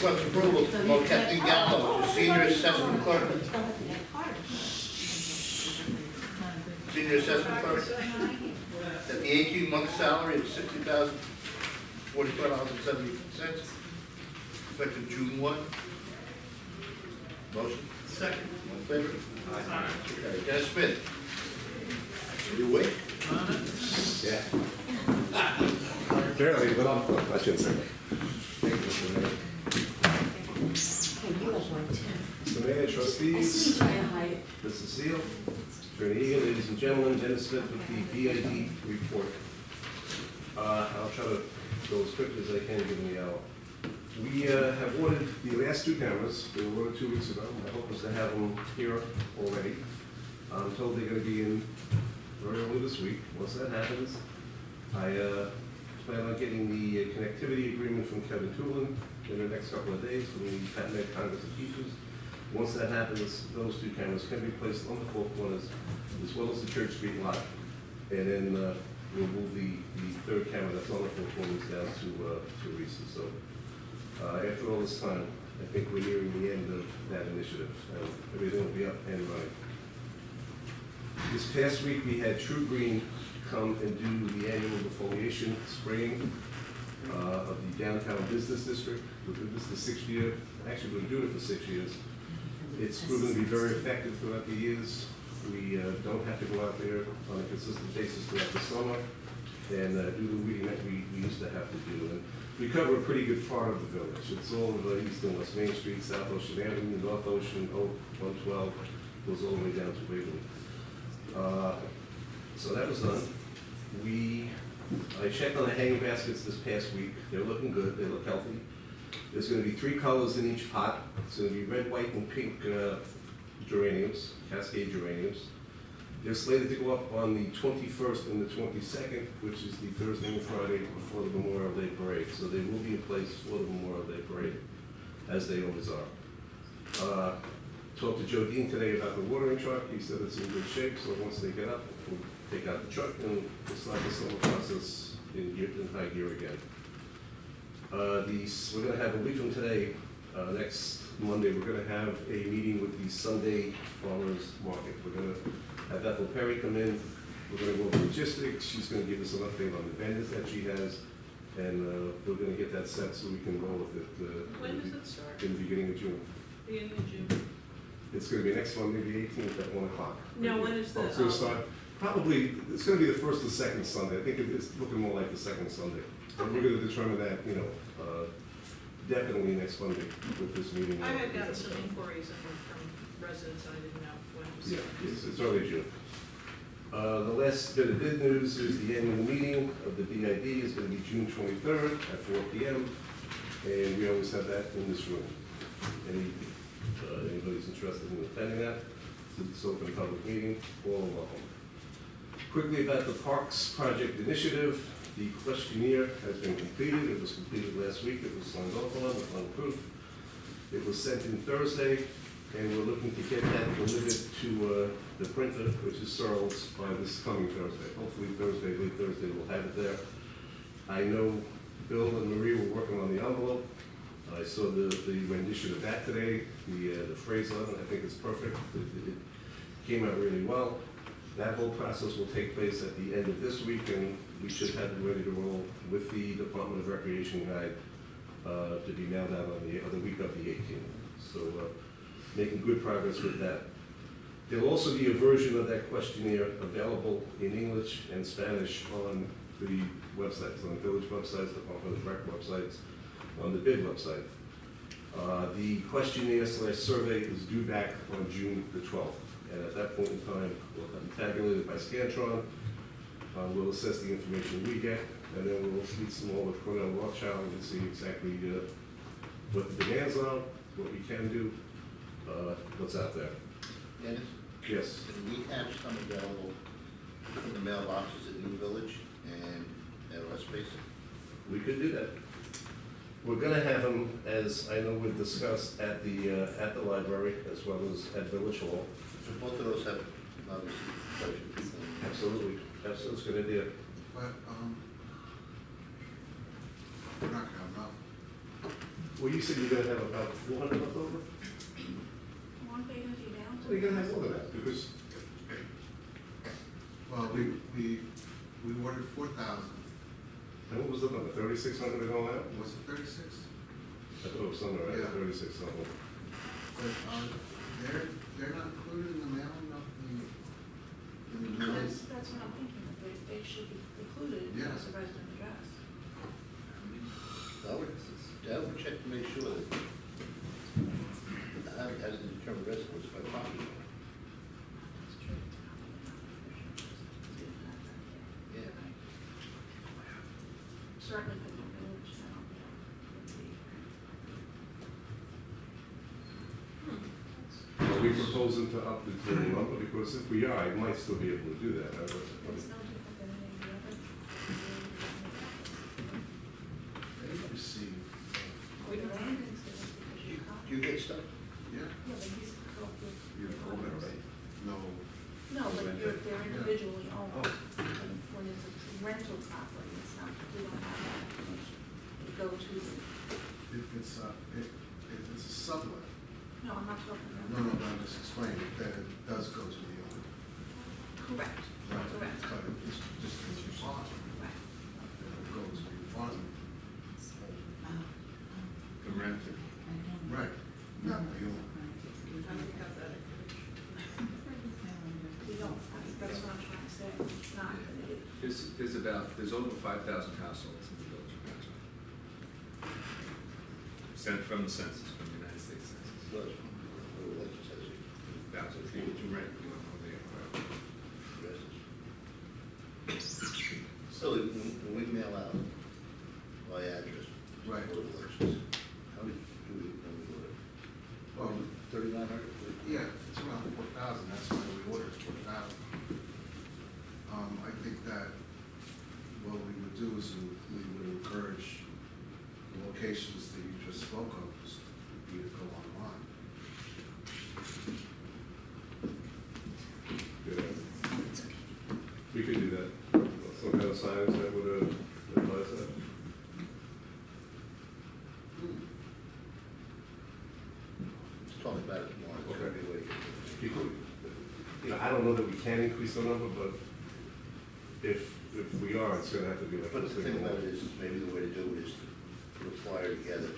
Request approval to promote Kathleen Gallo to senior assessment clerk. Senior assessment clerk at the 18-month salary of $60,045.70, effective June 1. Motion? Second. All in favor? Aye. Okay, Dennis Smith. Are you awake? Yeah. Barely, but I shouldn't say. Thank you, Mr. Mayor. Mr. Mayor, trustees, Mr. Seal, Attorney Egan, ladies and gentlemen, Dennis Smith with the BID report. I'll try to go as quickly as I can given the hour. We have ordered the last two cameras. They were ordered 2 weeks ago. My hope is to have them here already. I'm told they're going to be in very early this week. Once that happens, I plan on getting the connectivity agreement from Kevin Tulin in the next couple of days from the Patent Congress of Teachers. Once that happens, those two cameras can be placed on the four corners as well as the Church Street lot. And then we'll move the third camera that's on the four corners down to Teresa. So after all this time, I think we're nearing the end of that initiative. Everything will be up and running. This past week, we had True Green come and do the annual defoliation spraying of the downtown business district. This is the 6th year. Actually, we've been doing it for 6 years. It's proven to be very effective throughout the years. We don't have to go out there on a consistent basis throughout the summer and do the weeding that we used to have to do. And we cover a pretty good part of the village. It's all of East and West Main Street, South Ocean Avenue, North Ocean, Oak, 112, goes all the way down to Waverly. So that was done. I checked on the hanging baskets this past week. They're looking good. They look healthy. There's going to be 3 colors in each pot. It's going to be red, white, and pink geraniums, Cascade geraniums. They're slated to go up on the 21st and the 22nd, which is the Thursday and Friday before the Memorial Day Parade. So they will be in place for the Memorial Day Parade, as they always are. Talked to Joe Dean today about the watering truck. He said it's in good shape, so once they get up, we'll take out the truck and we'll start the summer process in high gear again. We're going to have a week from today, next Monday, we're going to have a meeting with the Sunday Farmers Market. We're going to have Ethel Perry come in. We're going to go over logistics. She's going to give us an update on the vendors that she has, and we're going to get that set so we can roll with it. When does it start? In the beginning of June. Beginning of June. It's going to be next Monday, the 18th at 1 o'clock. Now, when is the? It's going to start, probably, it's going to be the first or second Sunday. I think it's looking more like the second Sunday. And we're going to determine that, definitely next Monday with this meeting. I had gotten some inquiries from residents, and I didn't know when it was. Yeah, it's early June. The last bit of good news is the annual meeting of the BID is going to be June 23rd at 4 p.m. And we always have that in this room. Anybody's interested in attending that, it's an open public meeting, all welcome. Quickly about the Parks Project Initiative, the questionnaire has been completed. It was completed last week. It was signed off on proof. It was sent in Thursday, and we're looking to get that delivered to the printer, which is Searles, by this coming Thursday. Hopefully Thursday, late Thursday, we'll have it there. I know Bill and Marie were working on the envelope. I saw the rendition of that today, the phrase on it. I think it's perfect. It came out really well. That whole process will take place at the end of this week, and we should have it ready to roll with the Department of Recreation guide to be mailed out on the week of the 18th. So making good progress with that. There'll also be a version of that questionnaire available in English and Spanish on the websites, on the village websites, the Department of Rec websites, on the bid website. The questionnaire/survey is due back on June the 12th. And at that point in time, we'll have it tabulated by Scantron. We'll assess the information we get, and then we'll meet some more with Cornell Rothschild and see exactly what the demands are, what we can do, what's out there. Dennis? Yes. Can we have some available in the mailboxes at New Village and at West Basin? We could do that. We're going to have them, as I know we've discussed, at the library as well as at Village Hall. So both of those have obviously quite a few people. Absolutely. Absolutely, it's a good idea. But we're not gonna have enough. Well, you said you're gonna have about 400 left over? Aren't they gonna be down to? Well, you're gonna have more than that, because, Well, we ordered 4,000. and what was the number, 3,600 and all that? Was it 36? I thought it was somewhere around Yeah. 36 something. But they're not included in the mailing of the mailing? That's what I'm thinking, that they should be included Yeah. as a resident address. I would check to make sure that I haven't had it determined residence by property. That's true. Yeah. Certainly for the village now, Are we proposing to up the total number? Because if we are, I might still be able to do that. it's no different than any of the other. They receive, With the land things, because you copy. You get stuff? yeah, Yeah, but he's go with. you own it, right? No, No, but they're individually owned. Oh. And when it's a rental property, it's not, we don't have that information. It go to the, if it's a sublet, no, I'm not talking about. no, but I'm just explaining that it does go to the owner. Correct, Right, correct, but it's just as you saw it, right. it goes to the farm. The renter. Right, not the owner. I don't have that information. We don't, that's what I'm trying to say, it's not, There's over 5,000 households in the village of Patchogue. Sent from the census, from the United States Census. Does. Or legislature. Thousand, if you were to rent, you don't know the Residence. So when we mail out by address. Right. Or elections, how do we order? Well, 3,900? yeah, it's around 4,000, that's why we ordered 4,000. I think that what we would do is we would encourage the locations that you just spoke of, is for you to go online. Yeah. We could do that. Some kind of signs that would advise that. Let's talk about it tomorrow. It's gonna be a way to get it. People, I don't know that we can increase the number, but if we are, it's gonna have to be like. But the this thing big about one. it is, maybe the way to do it is to put a flyer together.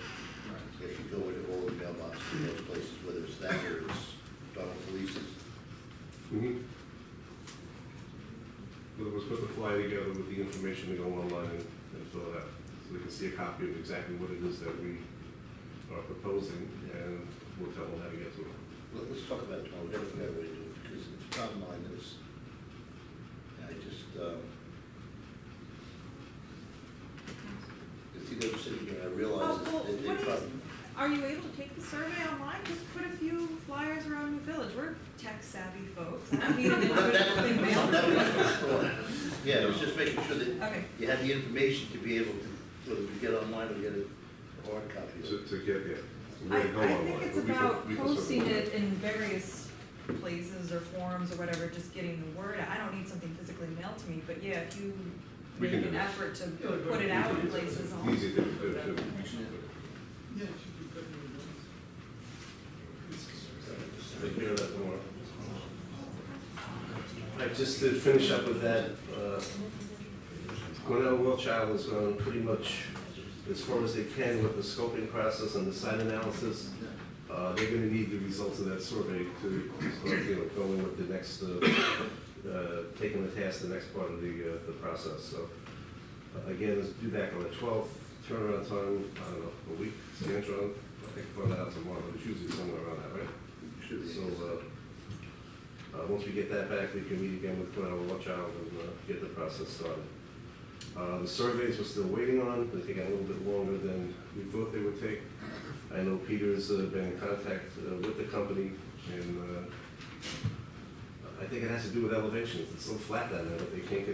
If you go into all the mailboxes in those places, whether it's that or it's Donald Felice's. Mhm. In other words, put the flyer together with the information to go online and fill it out, so they can see a copy of exactly what it is that we are proposing, and we'll tell them how to get to it. Let's talk about it tomorrow, we have a way to do it, because it's top of mind, is, I just, if you go sitting here, I realize Well, that they what probably. are you able to take the survey online? Just put a few flyers around the village. We're tech savvy folks. I don't need an individual thing mailed. Yeah, it was just making sure that Okay. you had the information to be able to, whether we get online or get a hard copy of it. To get, yeah. So I we're gonna go think online, it's but we can- about we can posting certainly- it in various places or forums or whatever, just getting the word out. I don't need something physically mailed to me, but yeah, if you We make can an do that. effort to put it out in places. I'll- Easy thing to do, too. Take care of that tomorrow. All right, just to finish up with that, Cornell Wiltshire is going pretty much as far as they can with the scoping process and the site analysis. They're gonna need the results of that survey to start, going with the next, taking the task, the next part of the process. So, again, let's do that on the 12th, turnaround time, I don't know, a week, Scantron, I think find out tomorrow, but it's usually somewhere around that, right? Should be. So, once we get that back, we can meet again with Cornell Watchout and get the process started. The surveys we're still waiting on, they're taking a little bit longer than we thought they would take. I know Peter's been in contact with the company, and I think it has to do with elevations. It's so flat down there that they can't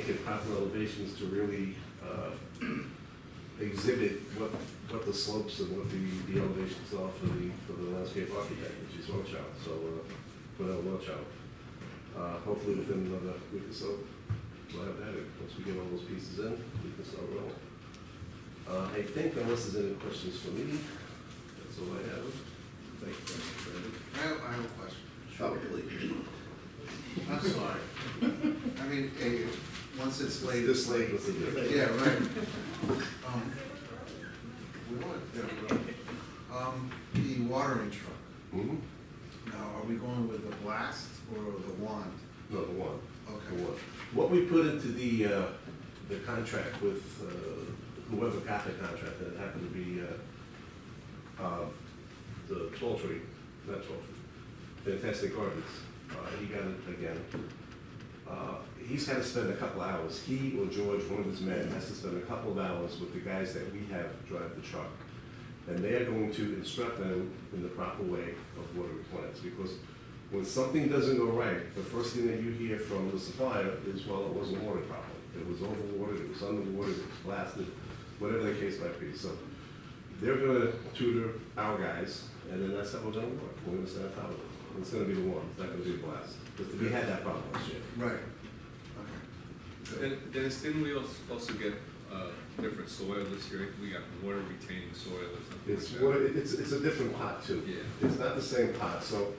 get proper elevations to really exhibit what the slopes and what the elevations are for the landscape architect, which is Watchout. So, Cornell Watchout. Hopefully within another week or so, we'll have that. Once we get all those pieces in, we can start rolling. I think unless there's any questions for me, that's all I have. Thank you, Mr. President. I have a question. Probably. I'm sorry. I mean, once it's late. This late was a good. Yeah, right. We want, the watering truck. Mhm. Now, are we going with the blast or the wand? No, the one. Okay. The one. What we put into the contract with whoever got the contract, and it happened to be the Tall-Tree, not Tall-Tree, Fantastic Gardens. He got it again. He's had to spend a couple hours, he or George, one of his men, has to spend a couple of hours with the guys that we have drive the truck. And they are going to instruct them in the proper way of watering plants, because when something doesn't go right, the first thing that you hear from the supplier is, well, it wasn't watered properly. It was overwatered, it was underwatered, it was blasted, whatever the case might be. So they're gonna tutor our guys, and then that's how we're gonna work. We're gonna start following. It's gonna be the one, it's not gonna be the blast. Because we had that problem last year. Right. Okay. Good. Dennis, didn't we also get different soil this year? We got water retaining soil or something It's like what, that. it's a different pot too. Yeah. It's not the same pot, so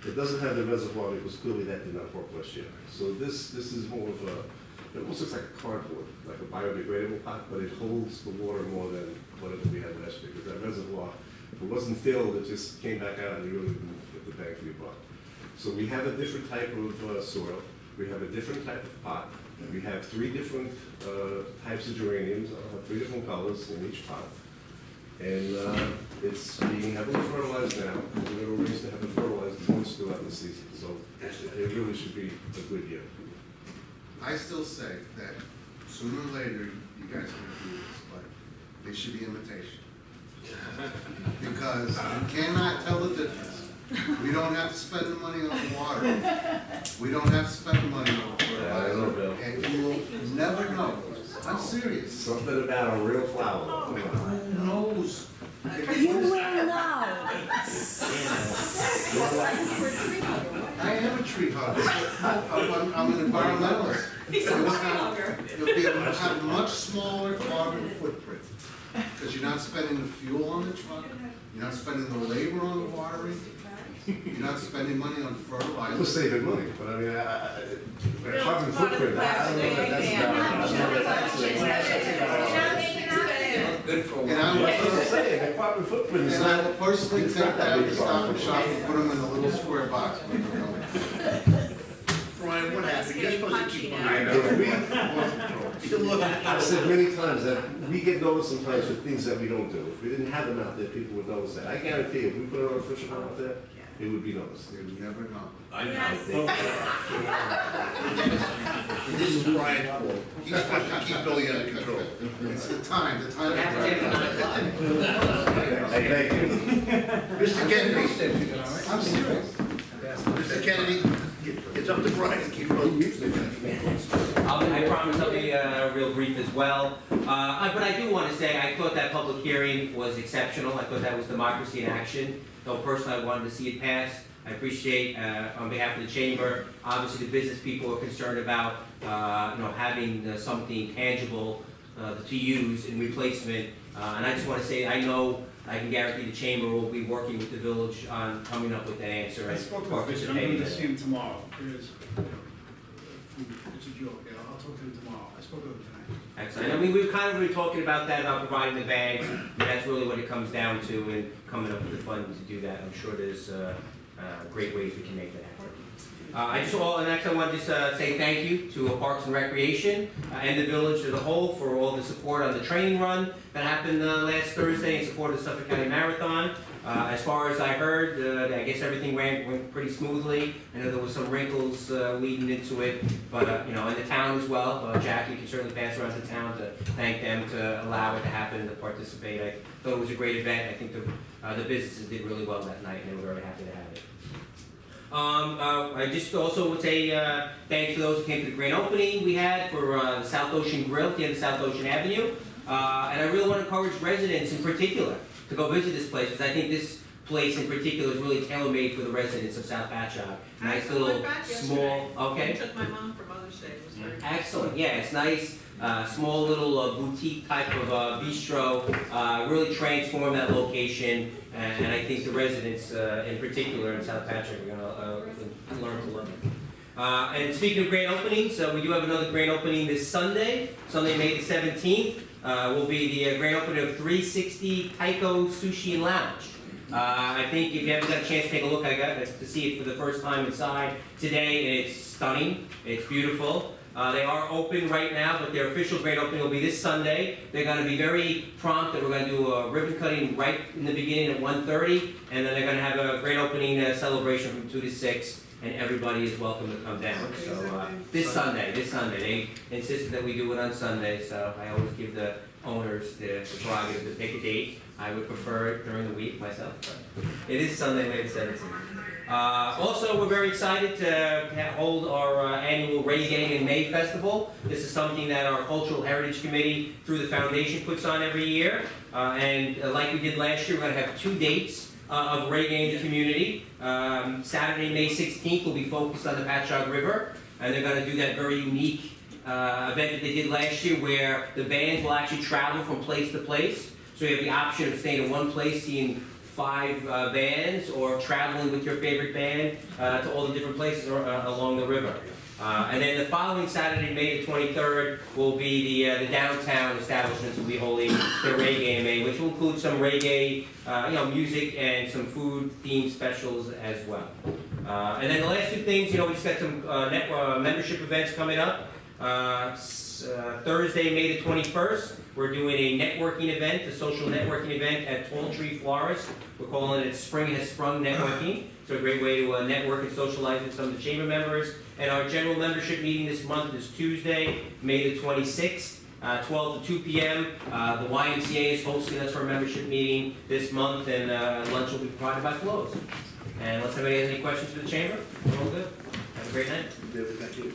it doesn't have the reservoir, because clearly that did not work last year. So this is more of a, it almost looks like a cardboard, like a biodegradable pot, but it holds the water more than whatever we had last year, because that reservoir, if it wasn't filled, it just came back out and you really didn't get the bang for your buck. So we have a different type of soil, we have a different type of pot, we have 3 different types of geraniums, 3 different colors in each pot. And it's being heavily fertilized now, and we're going to arrange to have it fertilized once throughout the season. So it really should be a good year. I still say that sooner or later, you guys are gonna do this, but they should be imitation. Because you cannot tell the difference. We don't have to spend the money on water. We don't have to spend the money on Yeah, I know, Bill. fertilizer. And you will never know. I'm serious. Something about a real flower. Who knows? You will know. I am a tree hugger. I'm an environmentalist. He's a You'll tree have- hugger. You'll have a much smaller carbon footprint, because you're not spending the fuel on the truck, you're not spending the labor on the watering, you're not spending money on We're fertilizer. saving money, but I mean, carbon footprint, I don't know that that's. Good for And one. I That's what I'm will, saying, the carbon footprint is and I not. will personally it's take not that big to Stop problem. and Shop and put them in a little square box. Brian, what happened? You're supposed to keep. I know. You look. I've said many times that we get noticed sometimes with things that we don't do. If we didn't have them out there, people would notice that. I guarantee if we put an artificial one out there, it would be noticed. You never know. This is Brian's fault. He's supposed to keep Billy under control. It's the time. Hey, thank you. Mr. Kennedy, I'm serious. Mr. Kennedy, it's up to Brian to keep Billy. I promise I'll be real brief as well. But I do want to say, I thought that public hearing was exceptional. I thought that was democracy in action. Though personally, I wanted to see it pass. I appreciate, on behalf of the chamber, obviously the business people are concerned about, having something tangible to use in replacement. And I just want to say, I know I can guarantee the chamber will be working with the village on coming up with an answer. I and spoke to Fisher, I'm participating going in to it. see him tomorrow, because, it's a joke, I'll talk to him tomorrow, I spoke to him tonight. Excellent. I mean, we were kind of talking about that, about providing the bags, and that's really what it comes down to, and coming up with the funding to do that. I'm sure there's great ways we can make that happen. Next I want to just say thank you to Parks and Recreation and the village as a whole for all the support on the training run that happened last Thursday in support of the Suffolk County Marathon. As far as I heard, I guess everything went pretty smoothly. I know there was some wrinkles leading into it, but in the town as well. Jackie can certainly pass around the town to thank them to allow it to happen, to participate. I thought it was a great event. I think the businesses did really well that night, and they were very happy to have it. I just also would say thanks to those who came to the grand opening we had for the South Ocean Grill at the end of South Ocean Avenue. And I really want to encourage residents in particular to go visit this place, because I think this place in particular is really tailor-made for the residents of South Patchogue. Nice little small, I okay. took my mom for Mother's Day, it was very. Excellent, yeah, it's nice. Small little boutique type of bistro, really transformed that location, and I think the residents in particular in South Patchogue are gonna learn to love it. And speaking of grand openings, we do have another grand opening this Sunday, May the 17th. Will be the grand opening of 360 Taiko Sushi and Lounge. I think if you haven't got a chance to take a look, I got to see it for the first time inside today, and it's stunning. It's beautiful. They are open right now, but their official grand opening will be this Sunday. They're going to be very prompt that we're going to do a ribbon cutting right in the beginning at 1:30, and then they're going to have a grand opening celebration from 2 to 6, and everybody is welcome to come down. So this Sunday, they insisted that we do it on Sunday, so I always give the owners the prerogative to pick a date. I would prefer it during the week myself, but it is Sunday, May the 17th. Also, we're very excited to hold our annual Reggae in May festival. This is something that our Cultural Heritage Committee, through the foundation, puts on every year. And like we did last year, we're going to have 2 dates of reggae in the community. Saturday, May 16th, will be focused on the Patchogue River, and they're going to do that very unique event that they did last year, where the bands will actually travel from place to place. So you have the option of staying in one place, seeing 5 bands, or traveling with your favorite band to all the different places along the river. And then the following Saturday, May the 23rd, will be the downtown establishments will be holding their Reggae in May, which will include some reggae, music and some food-themed specials as well. And then the last 2 things, we just got some membership events coming up. Thursday, May the 21st, we're doing a networking event, a social networking event at Tall Tree Florist. We're calling it Spring Has Sprung Networking. So a great way to network and socialize with some of the chamber members. And our general membership meeting this month is Tuesday, May the 26th, 12 to 2 p.m. The YMCA is hosting us for a membership meeting this month, and lunch will be provided by Flows. And unless anybody has any questions for the chamber, we're all good. Have a great night. Thank you.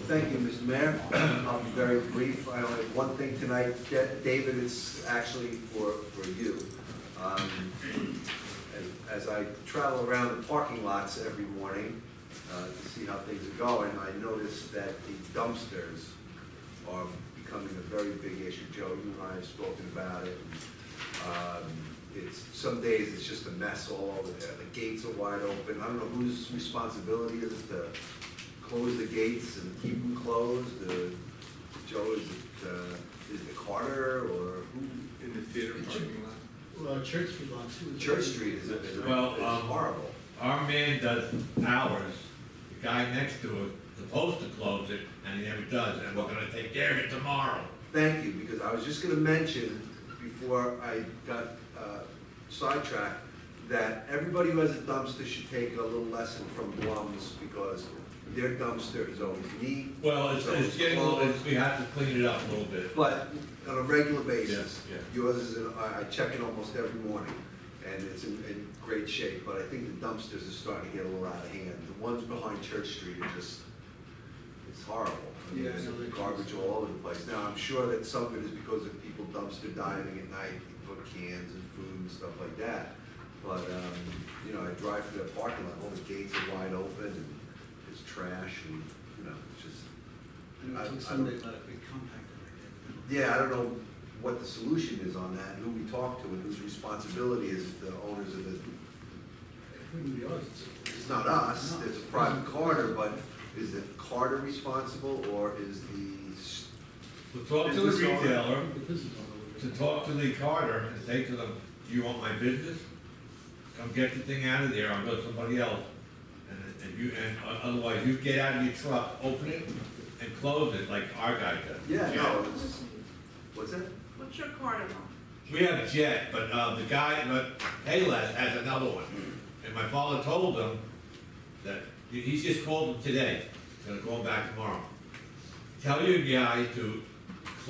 Thank you, Mr. Mayor. I'll be very brief. I only have one thing tonight. David, it's actually for you. As I travel around the parking lots every morning to see how things are going, I noticed that the dumpsters are becoming a very big issue. Joe, you and I have spoken about it. Some days it's just a mess all over there. The gates are wide open. I don't know whose responsibility is it to close the gates and keep them closed. Joe, is it Carter or who? In the theater parking lot? Well, Church Street lot too. Church Street is horrible. Our man does hours, the guy next to it supposed to close it, and he never does, and we're gonna take care of it tomorrow. Thank you, because I was just gonna mention, before I got sidetracked, that everybody who has a dumpster should take a little lesson from Blum's, because their dumpster is always neat. Well, it's getting a little, we have to clean it up a little bit. But on a regular basis. Yeah. Yours is, I check it almost every morning, and it's in great shape, but I think the dumpsters are starting to get a little out of hand. The ones behind Church Street are just, it's horrible. I mean, Yeah, there's I know they're garbage all over the place. Now, I'm sure that some of it is because of people dumpster diving at night, for cans and food and stuff like that. But, I drive through that parking lot, all the gates are wide open, and there's trash, and, it's just, It took Sunday, let it be compacted again. yeah, I don't know what the solution is on that, and who we talk to, and whose responsibility is it, the owners of the, It wouldn't be ours. it's not us, No. it's a private Carter, but is the Carter responsible, or is the, To talk to the Business owner. retailer, The business owner to would- talk to the Carter and say to them, do you want my business? Come get the thing out of there, I'll go to somebody else. And otherwise, you get out of your truck, open it, and close it like our guy does. yeah, no, it's, what's that? What's your card about? We have a jet, but the guy, Payless has another one. And my father told him that, he's just called him today, he's gonna call him back tomorrow. Tell your guy to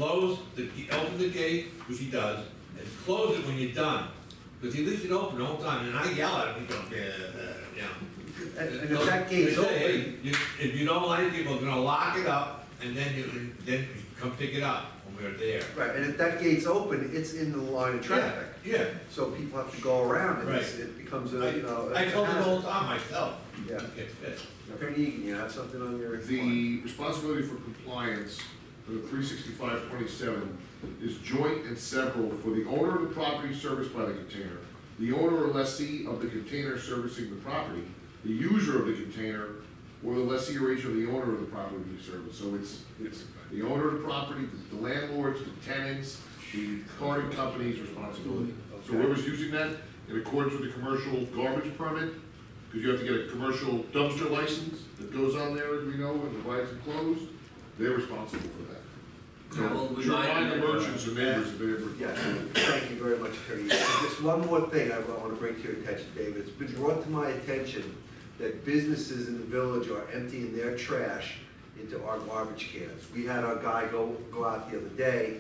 open the gate, which he does, and close it when you're done. Because he leaves it open the whole time, and I yell at him, he goes, yeah. And if that gate's They say, open, hey, if you don't like it, we're gonna lock it up, and then you come pick it up when we're there. Right, and if that gate's open, it's in the line of traffic. Yeah, So people have to go around and Right. it becomes a, you know. I told them all the time myself. Yeah. It's good. Attorney Egan, you have something on your? The responsibility for compliance, for the 36527, is joint and several for the owner of the property serviced by the container, the owner or lessee of the container servicing the property, the user of the container, or the lessee or agent of the owner of the property being serviced. So it's the owner of the property, the landlords, the tenants, the carding company's responsibility. So whoever's using that, in accordance with the commercial garbage permit, because you have to get a commercial dumpster license that goes on there, as we know, when the rides are closed, they're responsible for that. I will So, remind remind the them. merchants and neighbors if they ever. Yeah, thank you very much, Attorney Egan. Just one more thing I want to bring to your attention, David. It's been brought to my attention that businesses in the village are emptying their trash into our garbage cans. We had our guy go out the other day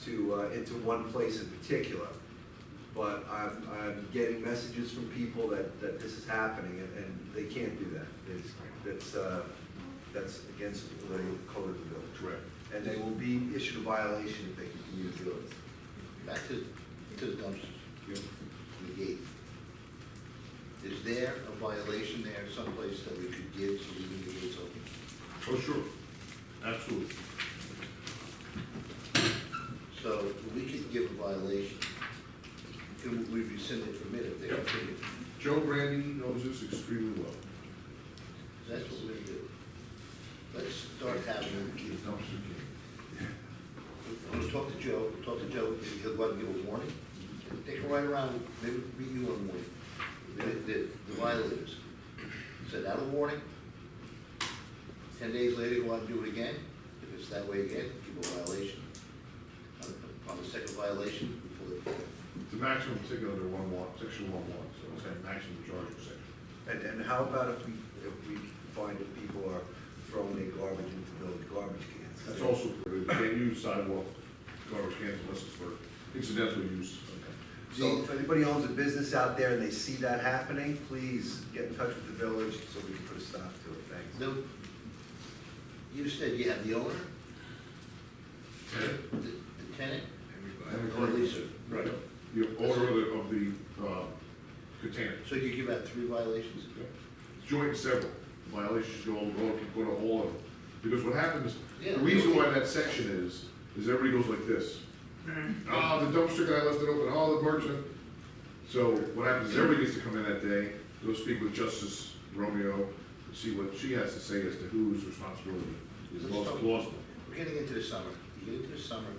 to, into one place in particular. But I'm getting messages from people that this is happening, and they can't do that. That's against the code of the village. Correct. And they will be issued a violation if they continue to do it. Back to the dumpsters, the gate. Is there a violation there someplace that we could give to leaving the gates open? Oh, sure, absolutely. So we could give a violation. Can we rescind the permit if they Yep. continue? Joe Brandy knows this extremely well. That's what we're gonna do. Let's start having, The dumpster king. I'm gonna talk to Joe, he'll go out and give a warning. They can ride around, maybe meet you on warning. The violators. Send out a warning. 10 days later, go out and do it again. If it's that way again, give a violation. On the second violation, we pull it. The maximum ticket under section 1.1, so it's got maximum charge per section. And how about if we find that people are throwing their garbage into village garbage cans? That's also, you can't use sidewalk garbage cans unless it's for incidental use. So if anybody owns a business out there and they see that happening, please get in touch with the village so we can put a stop to it. Thanks. No, you said you have the owner, the tenant, And the or the leaser. Right, the owner of the container. So you give out 3 violations? Joint and several violations go to all of them. Because what happens, Yeah. the reason why that section is everybody goes like this. Oh, the dumpster guy left it open, oh, the merchant. So what happens is everybody gets to come in that day, go speak with Justice Romeo, and see what she has to say as to whose responsibility is the most plausible. We're getting into the summer. You get into the summer,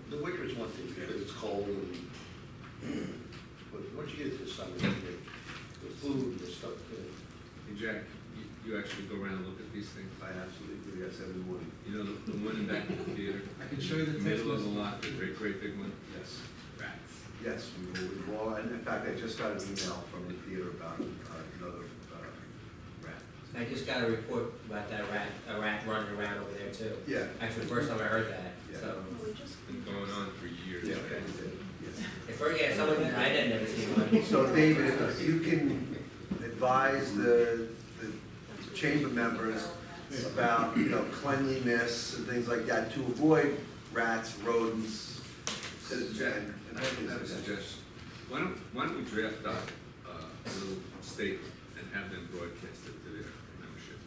the winter is one thing because it's cold and, but once you get into the summer, the food and the stuff, Hey, Jack, you actually go around and look at these things? I absolutely do, yes, every morning. You know, the one in back of the theater? I can show you the text Middle of the message. lot, the great big one? Yes. Rats. Yes, we've all, and in fact, I just got an email from the theater about another rat. I just got a report about that a rat running around over there too. Yeah. Actually, the first time I heard that, Yeah. so. It's been going on for years. Yeah. If we're, yeah, someone, I had never seen one. So David, if you can advise the chamber members about, cleanliness and things like that to avoid rats, rodents, Jack, and I have a suggestion. Why don't we draft up a little statement and have them broadcast it to their membership?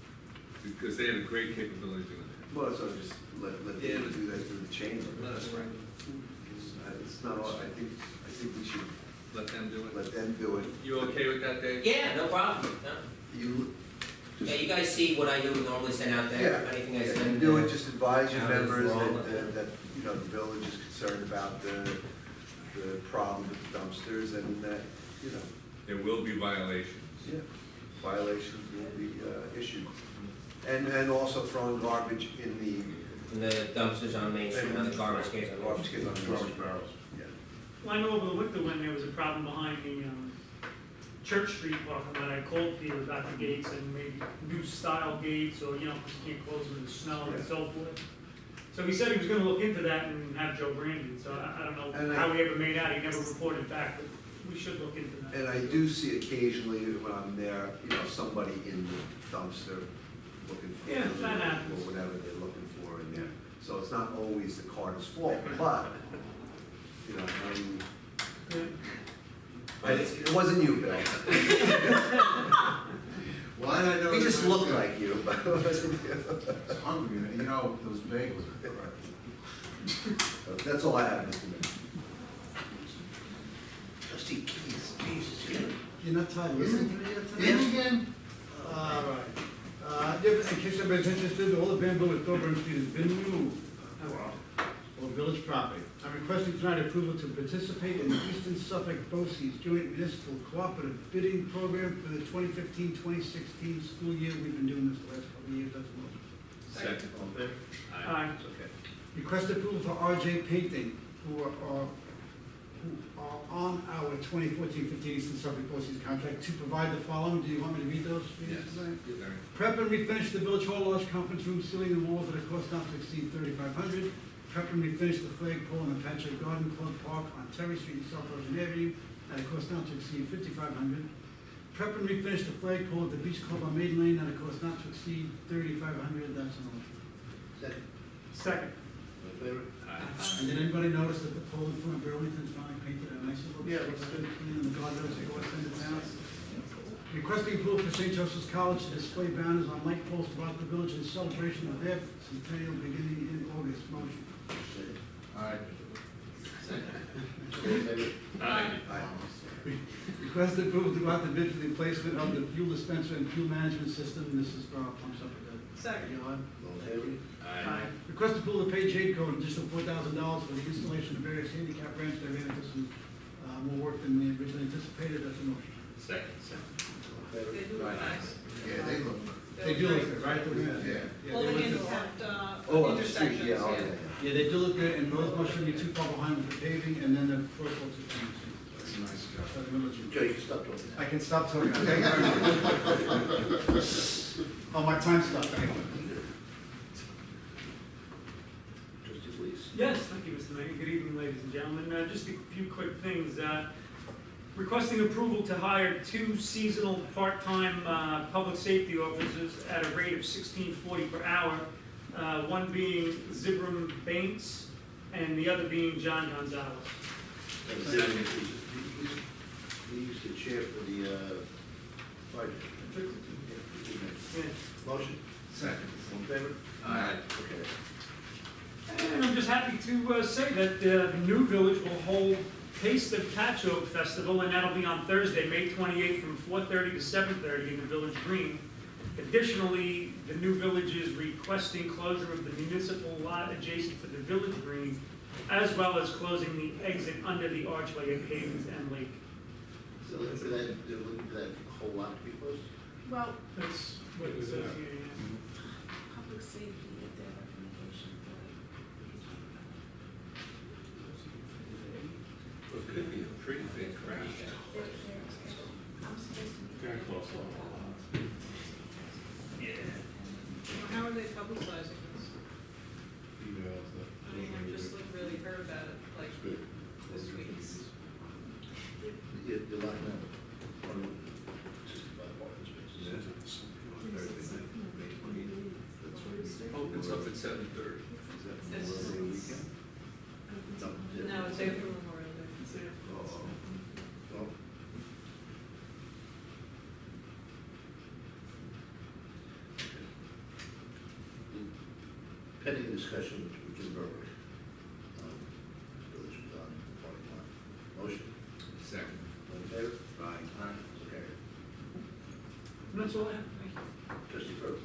Because they have a great capability doing that. Well, so just let them do that through the chamber. That's right. It's not, I think we should Let them do it. let them do it. You okay with that, Dave? Yeah, no problem, no. You, Yeah, you guys see what I do normally send out there, yeah, anything I yeah, send. you do it, just advise your how it's members wrong. that, the village is concerned about the problem with the dumpsters and that, There will be violations. yeah, violations will be, issued. And also throwing garbage in And the dumpsters on Main Street, on the garbage cans on Main Garbage Street. cans on Main Garbage Street. barrels. Yeah. Well, I know over the winter when there was a problem behind the Church Street parking lot, I called Peter about the gates and maybe new style gates or, because you can't close them in the snow and so forth. So he said he was gonna look into that and have Joe Brandon, so I don't And know how he ever made out, he never reported back, but we should look into that. And I do see occasionally when I'm there, somebody in the dumpster looking for Yeah, food that happens. or whatever they're looking for in there. it's not always the Carter's fault, but, you know, it wasn't you, Bill. Why did I know? He just that? looked like you, but it wasn't you. It's hungry, man. You know, those bagels are correct. That's all I have, Mr. Mayor. Trustee Keyes, Jesus, You're not tired, listening to me yet tonight? Yes, again? All right. In case anybody's interested, all the bamboo at Thorburn Street has been removed. Or village property. I'm requesting tonight approval to participate in the Eastern Suffolk BOCES Joint Municipal Cooperative Bidding Program for the 2015-2016 school year. We've been doing this the last couple of years, that's the motion. Second. All in favor? Aye. It's okay. Request approval for RJ Painting, who are on our 2014-15 Eastern Suffolk BOCES contract to provide the following. Do you want me to read those? Yes. tonight? Very. Prep and refinish the Village Hall large conference room ceiling and walls at a cost not to exceed $3,500. Prep and refinish the flagpole in the Patchogue Garden Club Park on Terry Street and South Ocean Avenue at a cost not to exceed $5,500. Prep and refinish the flagpole at the Beach Club on Maiden Lane at a cost not to exceed $3,500. That's a motion. Second. Second. All in favor? And did anybody notice that the pole in front of Burlington's finally painted a nice little? Yeah. Looks good, clean, and the guardrails are going to the town. Requesting approval for St. Joseph's College to display banners on light poles throughout the village in celebration of their centennial beginning in August. Motion. All right. All in favor? Request approval to go out to bid for the replacement of the fuel dispenser and fuel management system. This is for our pumps up at the. Second. All in favor? Request approval to pay Jade Code an additional $4,000 for the installation of various handicap ramps. They ran into some more work than we originally anticipated. That's a motion. Second. All in favor? They do look nice. Yeah, they look. They do look good, right? Yeah. Well, they the look good. handicapped, Oh, on the street, intersections, yeah, oh, yeah. yeah, Yeah, they do look good, and Rosemont shouldn't be too far behind with the paving, and then the crosswalks are coming soon. That's a nice job. So the village- Joe, you can stop talking. I can stop talking. Thank you very much. Oh, my time stopped. Trustee Felice. Yes, thank you, Mr. Mayor. Good evening, ladies and gentlemen. Just a few quick things. Requesting approval to hire 2 seasonal part-time public safety officers at a rate of $16.40 per hour. One being Zibram Bates and the other being John Gonzalez. He's the chair for the fire district. Yeah. Motion? Second. All in favor? Aye. Okay. And I'm just happy to say that the new village will hold Taste of Patchogue Festival, and that'll be on Thursday, May 28th, from 4:30 to 7:30 in the Village Green. Additionally, the new village is requesting closure of the municipal lot adjacent to the Village Green, as well as closing the exit under the archway at Havens and Lake. So looking for that, they're looking for that whole lot to be closed? Well, That's what it says here, yeah. Public safety at their recommendation. It could be a pretty big crowd. I'm supposed to be. Very close. how are they publicizing this? I mean, I just really heard about it, like, this week. You're locking up 65 parking spaces. Oh, it's up at 7:30. No, it's after Memorial Day. Well, pending discussion with Jim Berwick, village on parking lot. Motion? Second. All in favor? Aye. Okay. And that's all I have, thank you. Trustee Ferb.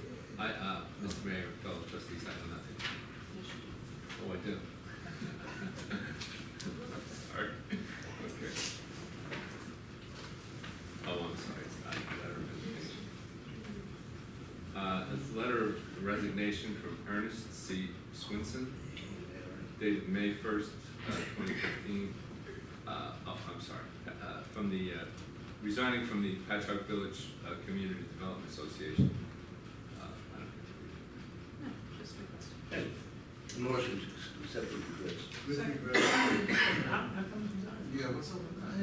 Mr. Mayor, fellow trustees, I have nothing. Oh, I do. Sorry. Okay. Oh, I'm sorry, it's not a letter of resignation. It's a letter of resignation from Ernest C. Swinson, dated May 1st, 2015. I'm sorry, from the, resigning from the Patchogue Village Community Development Association. I don't No, just requesting. Motion to accept the request. How come he's not? Yeah, what's up with that?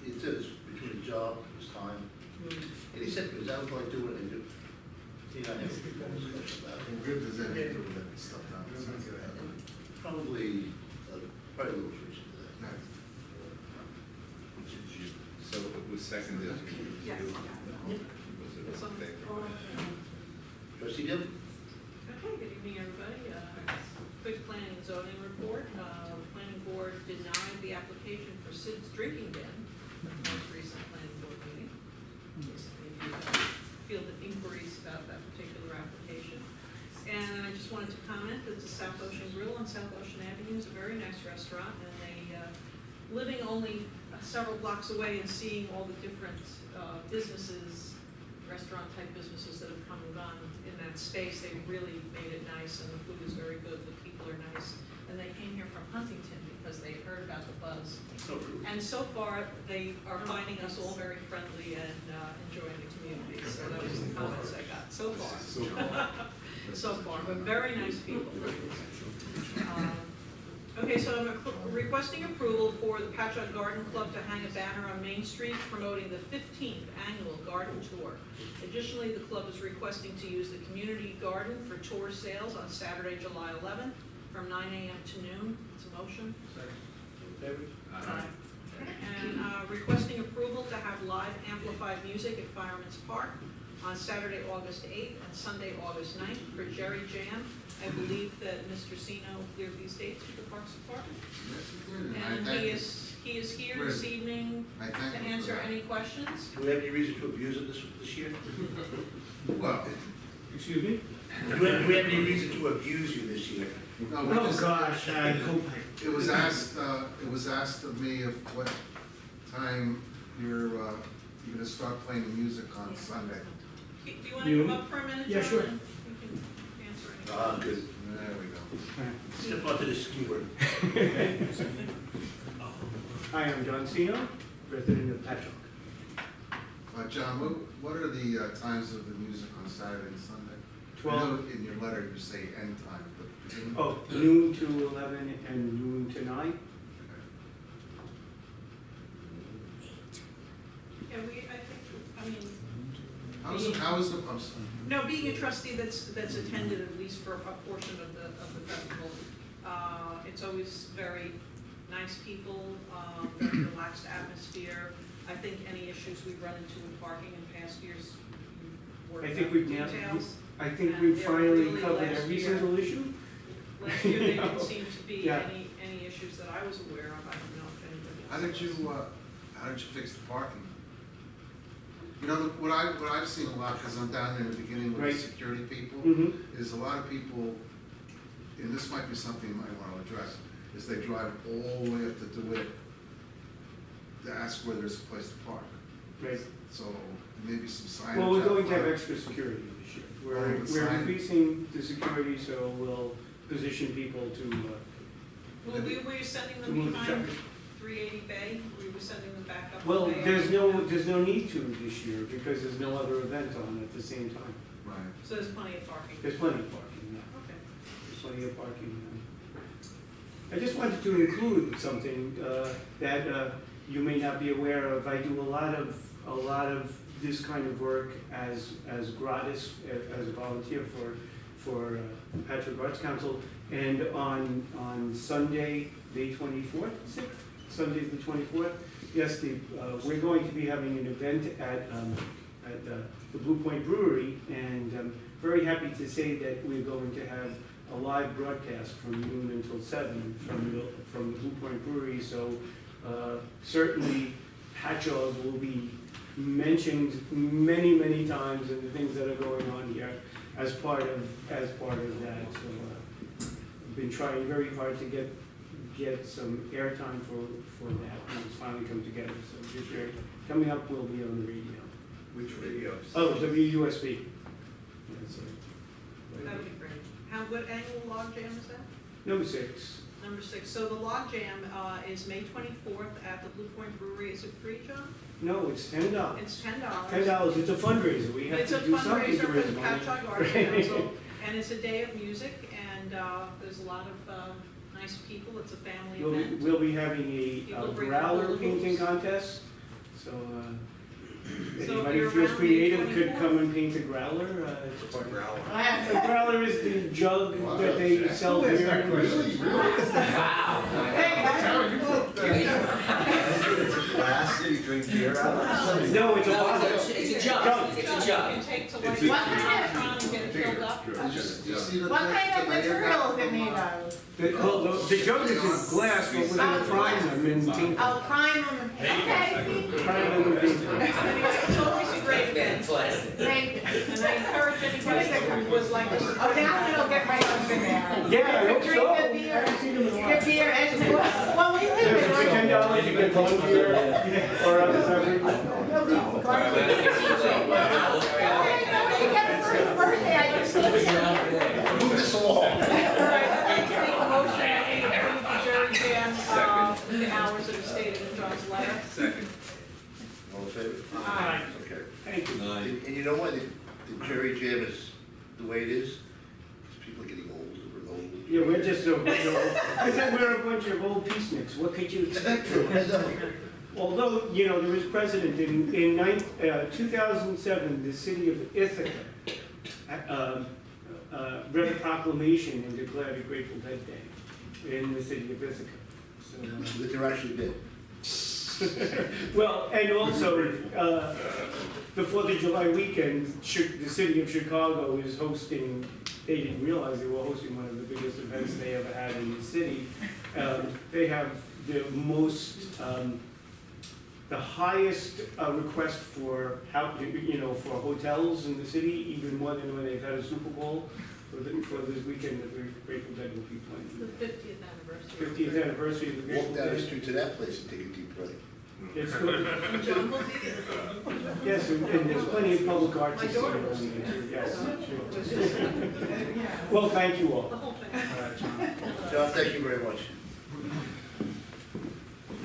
It says between his job, his time, and he said, because I was going to do it, and You're not having a discussion about And it. good does anything with that stuff down there. Probably, probably a little friction to that. Nice. So it was seconded. Yes. Was it in favor? Trustee Devlin? Okay, good evening, everybody. Quick planning and zoning report. The planning board denied the application for Sid's Drinking Den, the most recent planning board meeting. If you fielded inquiries about that particular application. And I just wanted to comment that the South Ocean Grill on South Ocean Avenue is a very nice restaurant, and living only several blocks away and seeing all the different businesses, restaurant-type businesses that have come and gone in that space, they really made it nice, and the food is very good, the people are nice. And they came here from Huntington because they heard about the buzz. And so far, they are finding us all very friendly and enjoying the community. So that was the comments I got so far. So far, but very nice people. Okay, so I'm requesting approval for the Patchogue Garden Club to hang a banner on Main Street promoting the 15th annual garden tour. Additionally, the club is requesting to use the community garden for tour sales on Saturday, July 11th from 9 a.m. to noon. It's a motion. Aye. And requesting approval to have live amplified music at Fireman's Park on Saturday, August 8th and Sunday, August 9th for Jerry Jam. I believe that Mr. Cinno cleared these dates with the Parks Department. And he is here this evening I to thank him for answer that. any questions. Do we have any reason to abuse it this year? Well, Excuse me? Do we have any reason to abuse you this year? no, we Oh, just, gosh, I hope it was asked of me of what time you're gonna start playing the music on Sunday. Do you want to come up for a minute, John? Yeah, sure. And you can answer any Ah, good. There we go. Step onto the skewer. Hi, I'm John Cinno, resident of Patchogue. John, what are the times of the music on Saturday and Sunday? 12. I know in your letter you say end time, but. Oh, noon to 11 and noon to 9. Yeah, I mean, How is the, I'm sorry. no, being a trustee that's attended at least for a portion of the festival, it's always very nice people, very relaxed atmosphere. I think any issues we've run into in parking in past years, you worked I out think the we've now, details. I think And we've they're finally really covered last every year. single issue. Last year, there You know? didn't seem to be Yeah. any issues that I was aware of. I don't know if anybody How else did was. how did you fix the parking? You know, what I've seen a lot, because I'm down there in the beginning with Right. the security people, Mm-hmm. is a lot of people, and this might be something you might want to address, is they drive all the way up to DeWitt to ask where there's a place to park. Right. So maybe some signage. Well, we're out going to have front. extra security this year. Oh, We're the sign. increasing the security, so we'll position people to, Well, we were sending to them move the behind traffic. 380 Bay, we were sending them back up. Well, the bay. there's no need to this year because there's no other event on at the same time. Right. So there's plenty of parking. There's plenty of parking, yeah. Okay. There's plenty of parking. I just wanted to include something that you may not be aware of. I do a lot of this kind of work as gratis, as a volunteer for Patchogue Arts Council. And on Sunday, May 24th, is it? Sunday the 24th? Yes, we're going to be having an event at the Blue Point Brewery, and I'm very happy to say that we're going to have a live broadcast from noon until 7 from the Blue Point Brewery. So certainly Patchogue will be mentioned many, many times in the things that are going on here as part of that. So I've been trying very hard to get some airtime for that, and it's finally come together. So this year, coming up, we'll be on the radio. Which radio? Oh, WUSB. That's That would be great. What annual log jam is that? Number 6. Number 6. So the log jam is May 24th at the Blue Point Brewery. Is it free, John? No, it's $10. It's $10. $10. It's a fundraiser. We have It's a to do something fundraiser to for raise the money. Patchogue Arts Council, and it's a day of music, and there's a lot of nice people. It's a family event. We'll be having a People bring growler hula painting hoops. contest. So if Anybody you're feels around creative May could 24th. come and paint a growler. It's a growler. A growler is the jug that they sell Who asked beer. that question? It's a glass that you drink beer out of? No, it's a No, bottle. it's a jug. It's a You jug. can take to like, It's a- what kind of, get it filled up. You see the What text kind of that Mayor material got? is it made of? The jug is in glass, but we're gonna prime them and paint them. Oh, prime them, okay, Prime them and paint them. It's always a great event. thank you. And I encourage anybody that would like to. Oh, now we'll get my husband there. Yeah, I hope Drink so. the beer, the beer, and, well, we live Yeah, in, for right? $10 you get one beer or other beverage. Okay, nobody get it for his birthday, I just need to. Move this along. All right, I'd like to make a motion that we approve the Jerry Jam, the hours that are stated in John's letter. Second. All in favor? Aye. Okay. Thank you. And you know what, the Jerry Jam is the way it is, because people are getting older and older. Yeah, we're just I said we're a bunch of old peaceniks, what could you expect from us? Although, you know, there was precedent in 2007, the city of Ithaca read a proclamation and declared a Grateful Dead Day in the city of Ithaca. So, That they're actually dead. well, and also, the 4th of July weekend, the city of Chicago is hosting, they didn't realize they were hosting one of the biggest events they ever had in the city. They have the most, the highest request for for hotels in the city, even more than when they've had a Super Bowl for this weekend that the Grateful Dead will be The playing. 50th anniversary. 50th anniversary of the Grateful Walk down the Dead. street to that place and take a deep breath. It's good. John will be there. Yes, and there's plenty of public art to My see daughter around was here there. too, yes. Yeah. Well, thank you The all. whole thing. John, thank you very much.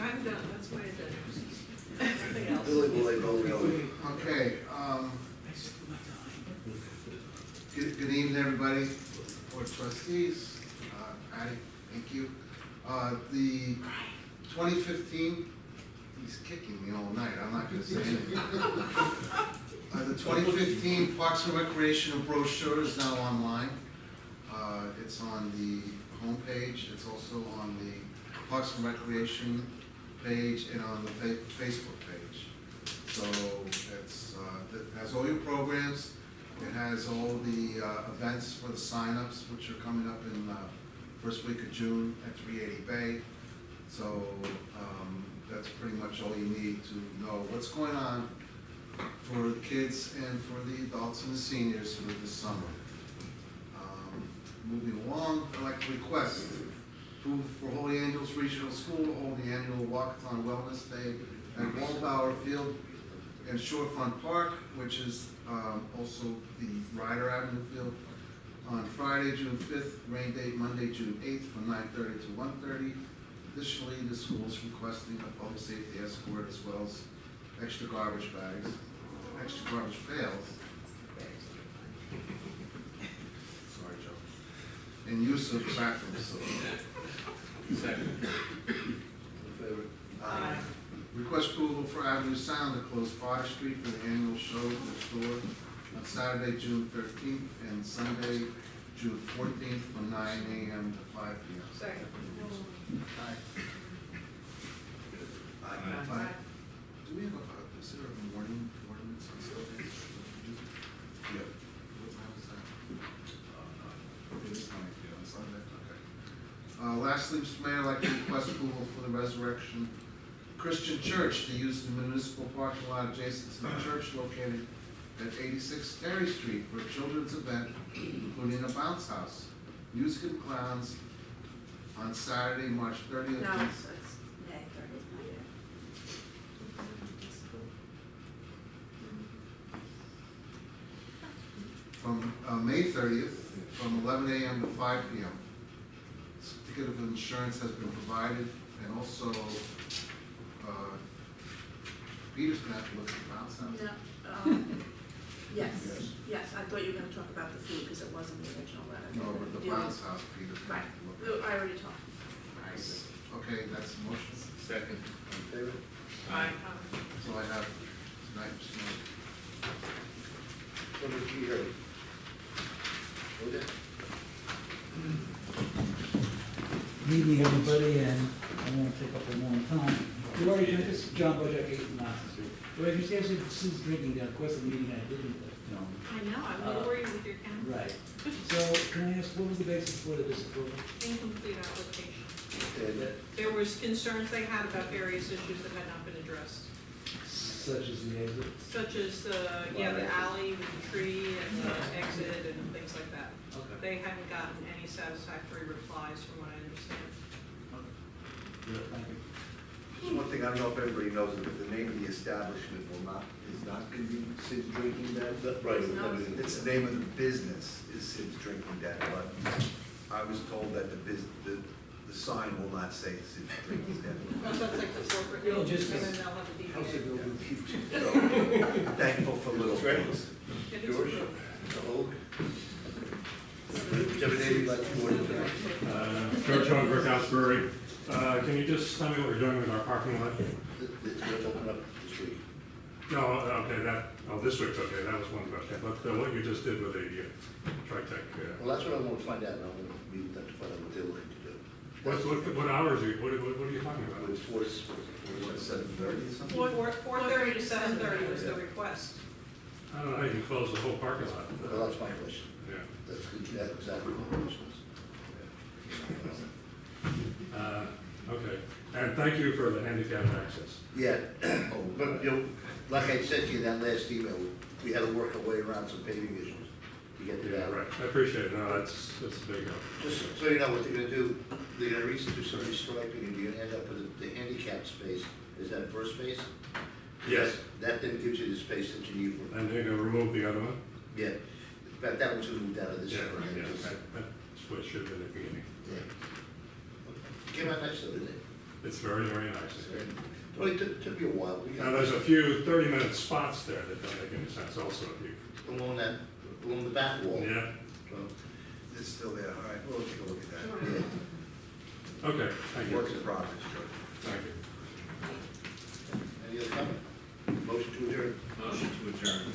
I'm done, that's my agenda. Nothing else. Billy will lay both of Okay, good evening, everybody, board trustees, Patty, thank you. The 2015, he's kicking me all night, I'm not gonna say anything. The 2015 Parks and Recreation brochure is now online. It's on the homepage, it's also on the Parks and Recreation page and on the Facebook page. So it has all your programs, it has all the events for the signups, which are coming up in first week of June at 380 Bay. So that's pretty much all you need to know what's going on for the kids and for the adults and the seniors for this summer. Moving along, I'd like to request approval for Holy Angels Regional School to hold the annual Walkathon Wellness Day at Waldbauer Field and Shorefront Park, which is also the Ryder Avenue Field, on Friday, June 5th, rain date Monday, June 8th, from 9:30 to 1:30. Additionally, the school is requesting a public safety escort as well as extra garbage bags, extra garbage pails. Sorry, Joe. And use of bathroom facilities. Second. In favor? Aye. Request approval for Avenue Sound to close Potter Street for the annual show next door on Saturday, June 13th, and Sunday, June 14th, from 9 a.m. to 5 p.m. Second. Aye. Aye. Do we have is there a morning ordinance on Sundays? Yeah. What time is that? It is 9 p.m. on Sunday, okay. Lastly, Mr. Mayor, I'd like to request approval for the Resurrection Christian Church to use the municipal parking lot adjacent to the church located at 86 Terry Street for a children's event, including a bounce house, music and clowns, on Saturday, March 30th. No, it's May 30th, not yet. From May 30th, from 11 a.m. to 5 p.m. Certificate of insurance has been provided, and also, Peter's gonna have to look at the bounce house. No, yes, I thought you were gonna talk about the food, because it wasn't the original letter. No, but the Do you- bounce house, Peter's gonna Right, have to look at. I already talked. Nice. Okay, that's the motion. Second. In favor? Aye. That's all I have. Night, Mr. Mayor. Number three, Harry. Go there. Good evening, everybody, and I won't take up a long time. You already, this is John Bogack, 8 Knox Street. You already suggested since drinking down, of course, the meeting I didn't film. I know, I'm gonna worry with your camera. Right. So, can I ask, what was the basis for the disapproval? Incomplete application. Okay. There was concerns they had about various issues that had not been addressed, Such as the exit? such as, the alley with the tree and the exit and things like that. Okay. They hadn't gotten any satisfactory replies from what I understand. Good, thank you. Just one thing, I don't know if everybody knows, but the name of the establishment is not gonna be Sid's Drinking Den. Right. It's the name of the business is Sid's Drinking Den, but I was told that the sign will not say Sid's Drinking Den. Well, that's like the corporate It'll name, just and say then they'll have a DBA. House of Bill. So, I'm thankful for little things. If it's George, approved. Mr. Hoag. Anything like George tonight? George on Brickhouse Brewery. Can you just tell me what we're doing with our parking lot? It's gonna open up this week. No, okay, this week's okay, that was one question. But what you just did with the Tritech, Well, that's what I want to find out, and I want to meet with them to find out what they're looking to do. what hours are you, what are you talking about? It's What, 7:30 or something? 4:30 to 7:30 was the request. I don't know how you can close the whole parking lot. Well, that's my question. Yeah. That's exactly my question. Okay, and thank you for the handicap access. Yeah, but, you know, like I said to you in that last email, we had to work our way around some paving issues to get to Yeah, that. right, I appreciate it, no, that's a big help. Just so you know what they're gonna do, they're gonna do some restriping, and you're gonna end up with the handicap space, is that first space? Yes. That then gives you the space that you need for, And you're gonna remove the other one? yeah, but that one's gonna move down to this. Yeah, one, and yeah, just- that's what it should be in the beginning. Yeah. Came out nice though, didn't it? It's very, very nice. Well, it took me a while. We got- Now, there's a few 30-minute spots there that don't make any sense also if you, Along the back wall. yeah, So, It's still there, all right, we'll take a look at that. yeah. okay, thank you. Works in progress, George. Thank you. Any other comment? Motion to adjourn. Motion to adjourn.